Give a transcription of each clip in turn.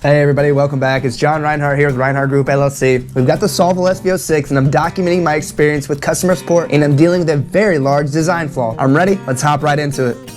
Hey everybody, welcome back. It's John Reinhardt here with Reinhardt Group LLC. We've got the SOVOL SV06 and I'm documenting my experience with customer support and I'm dealing with a very large design flaw. I'm ready, let's hop right into it.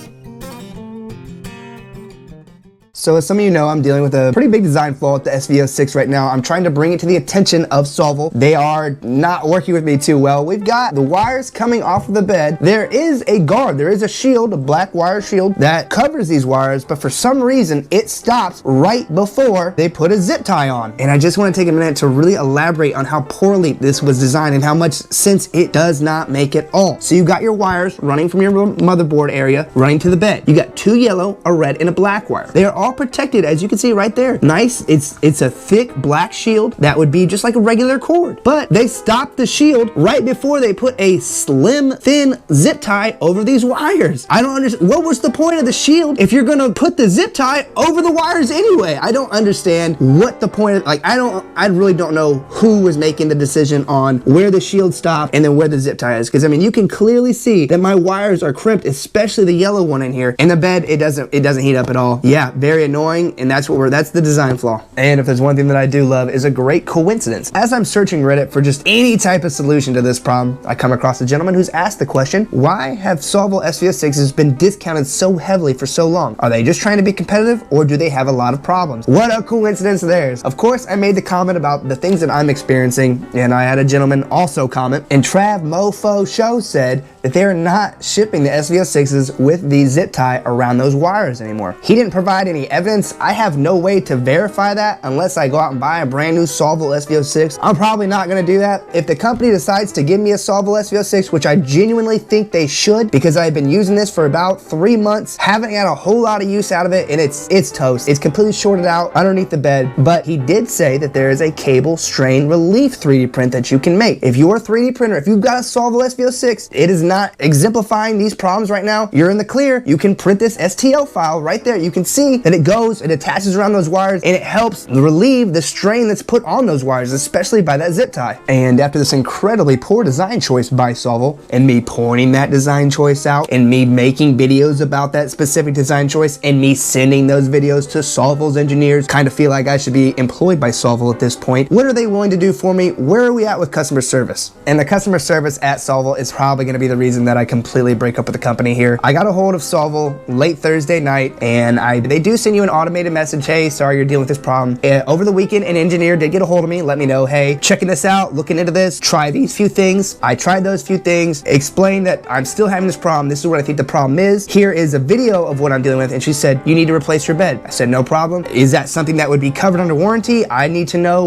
So as some of you know, I'm dealing with a pretty big design flaw with the SV06 right now. I'm trying to bring it to the attention of SOVOL. They are not working with me too well. We've got the wires coming off of the bed. There is a guard, there is a shield, a black wire shield that covers these wires, but for some reason it stops right before they put a zip tie on. And I just want to take a minute to really elaborate on how poorly this was designed and how much sense it does not make at all. So you've got your wires running from your motherboard area, running to the bed. You got two yellow, a red, and a black wire. They are all protected, as you can see right there. Nice, it's a thick black shield that would be just like a regular cord. But they stopped the shield right before they put a slim, thin zip tie over these wires. I don't understand, what was the point of the shield if you're gonna put the zip tie over the wires anyway? I don't understand what the point of, I really don't know who was making the decision on where the shield stopped and then where the zip tie is. Because I mean, you can clearly see that my wires are crimped, especially the yellow one in here. In the bed, it doesn't heat up at all. Yeah, very annoying, and that's the design flaw. And if there's one thing that I do love is a great coincidence. As I'm searching Reddit for just any type of solution to this problem, I come across a gentleman who's asked the question, why have SOVOL SV06s been discounted so heavily for so long? Are they just trying to be competitive, or do they have a lot of problems? What a coincidence there is. Of course, I made the comment about the things that I'm experiencing, and I had a gentleman also comment, and Trav Mofo Show said that they're not shipping the SV06s with the zip tie around those wires anymore. He didn't provide any evidence. I have no way to verify that unless I go out and buy a brand new SOVOL SV06. I'm probably not gonna do that. If the company decides to give me a SOVOL SV06, which I genuinely think they should, because I've been using this for about 3 months, haven't had a whole lot of use out of it, and it's toast. It's completely shorted out underneath the bed, but he did say that there is a cable strain relief 3D print that you can make. If your 3D printer, if you've got a SOVOL SV06, it is not exemplifying these problems right now, you're in the clear. You can print this STL file right there. You can see that it goes, it attaches around those wires, and it helps relieve the strain that's put on those wires, especially by that zip tie. And after this incredibly poor design choice by SOVOL, and me pointing that design choice out, and me making videos about that specific design choice, and me sending those videos to SOVOL's engineers, kind of feel like I should be employed by SOVOL at this point. What are they willing to do for me? Where are we at with customer service? And the customer service at SOVOL is probably going to be the reason that I completely break up with the company here. I got a hold of SOVOL late Thursday night, and they do send you an automated message, hey, sorry you're dealing with this problem. Over the weekend, an engineer did get a hold of me, let me know, hey, checking this out, looking into this, try these few things. I tried those few things, explained that I'm still having this problem, this is what I think the problem is. Here is a video of what I'm dealing with, and she said, you need to replace your bed. I said, no problem. Is that something that would be covered under warranty? I need to know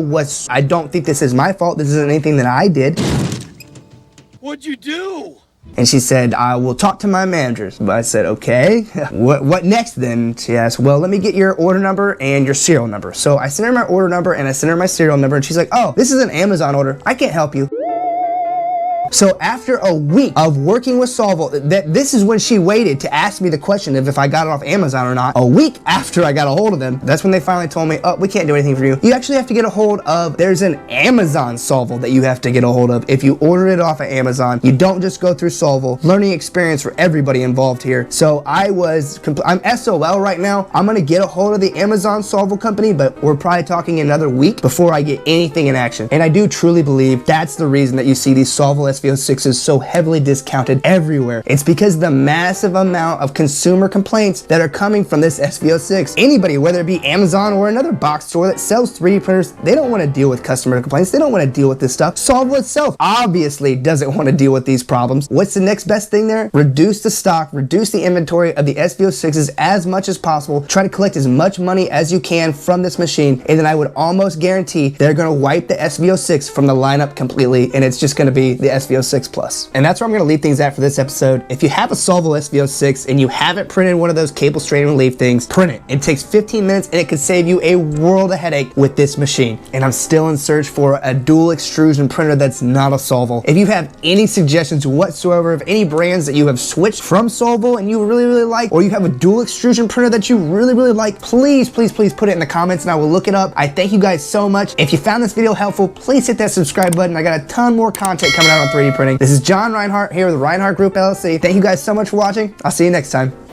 I don't think this is my fault, this isn't anything that I did. What'd you do? And she said, I will talk to my managers. But I said, okay, what next then? She asked, well, let me get your order number and your serial number. So I sent her my order number and I sent her my serial number, and she's like, oh, this is an Amazon order. I can't help you. So after a week of working with SOVOL, this is when she waited to ask me the question of if I got it off Amazon or not. A week after I got a hold of them, that's when they finally told me, oh, we can't do anything for you. You actually have to get a hold of, there's an Amazon SOVOL that you have to get a hold of. If you order it off of Amazon, you don't just go through SOVOL. Learning experience for everybody involved here. So I'm SOL right now. I'm gonna get a hold of the Amazon SOVOL company, but we're probably talking another week before I get anything in action. And I do truly believe that's the reason that you see these SOVOL SV06 is so heavily discounted everywhere. It's because the massive amount of consumer complaints that are coming from this SV06. Anybody, whether it be Amazon or another box store that sells 3D printers, they don't want to deal with customer complaints. They don't want to deal with this stuff. SOVOL itself obviously doesn't want to deal with these problems. What's the next best thing there? Reduce the stock, reduce the inventory of the SV06s as much as possible. Try to collect as much money as you can from this machine, and then I would almost guarantee they're going to wipe the SV06 from the lineup completely, and it's just going to be the SV06 Plus. And that's where I'm going to leave things at for this episode. If you have a SOVOL SV06 and you haven't printed one of those cable strain relief things, print it. It takes 15 minutes and it could save you a world of headache with this machine. And I'm still in search for a dual extrusion printer that's not a SOVOL. If you have any suggestions whatsoever of any brands that you have switched from SOVOL and you really like, or you have a dual extrusion printer that you really like, please put it in the comments and I will look it up. I thank you guys so much. If you found this video helpful, please hit that subscribe button. I got a ton more content coming out on 3D printing. This is John Reinhardt here with Reinhardt Group LLC. Thank you guys so much for watching. I'll see you next time.